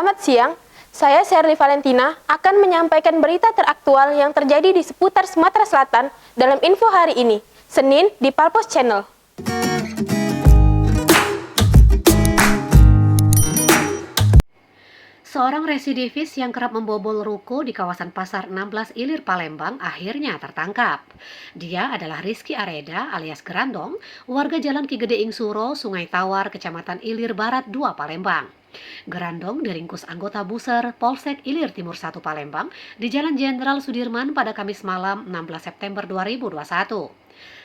Selamat siang, saya Sherly Valentina akan menyampaikan berita teraktual yang terjadi di seputar Sumatera Selatan dalam info hari ini, Senin di Palpos Channel. Seorang residivis yang kerap membobol ruko di kawasan Pasar 16 Ilir Palembang akhirnya tertangkap. Dia adalah Rizky Areda alias Gerandong, warga Jalan Ki Gede Suro, Sungai Tawar, Kecamatan Ilir Barat 2 Palembang. Gerandong diringkus anggota Buser Polsek Ilir Timur 1 Palembang di Jalan Jenderal Sudirman pada Kamis malam 16 September 2021.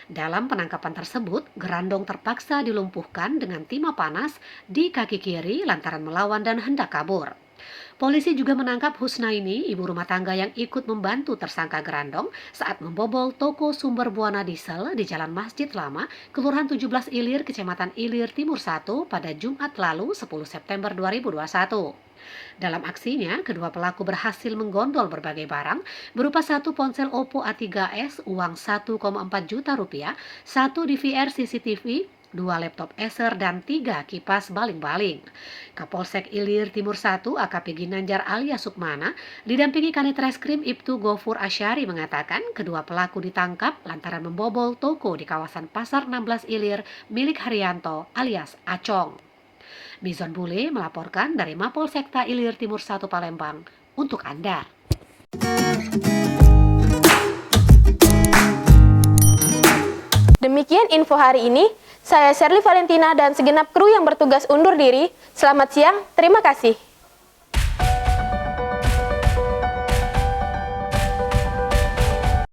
Dalam penangkapan tersebut, Gerandong terpaksa dilumpuhkan dengan timah panas di kaki kiri lantaran melawan dan hendak kabur. Polisi juga menangkap Husnaini, ibu rumah tangga yang ikut membantu tersangka Gerandong saat membobol toko sumber buana diesel di Jalan Masjid Lama, Kelurahan 17 Ilir, Kecamatan Ilir Timur 1 pada Jumat lalu 10 September 2021. Dalam aksinya, kedua pelaku berhasil menggondol berbagai barang berupa satu ponsel Oppo A3s uang 1,4 juta rupiah, satu DVR CCTV, 2 laptop Acer, dan 3 kipas baling-baling. Kapolsek Ilir Timur 1 AKP Ginanjar alias Sukmana didampingi Kanit Reskrim Ibtu Gofur Asyari mengatakan kedua pelaku ditangkap lantaran membobol toko di kawasan Pasar 16 Ilir milik Haryanto alias Acong. Bizon Bule melaporkan dari Mapolsekta Ilir Timur 1 Palembang untuk Anda. Demikian info hari ini. Saya Sherly Valentina dan segenap kru yang bertugas undur diri. Selamat siang, terima kasih.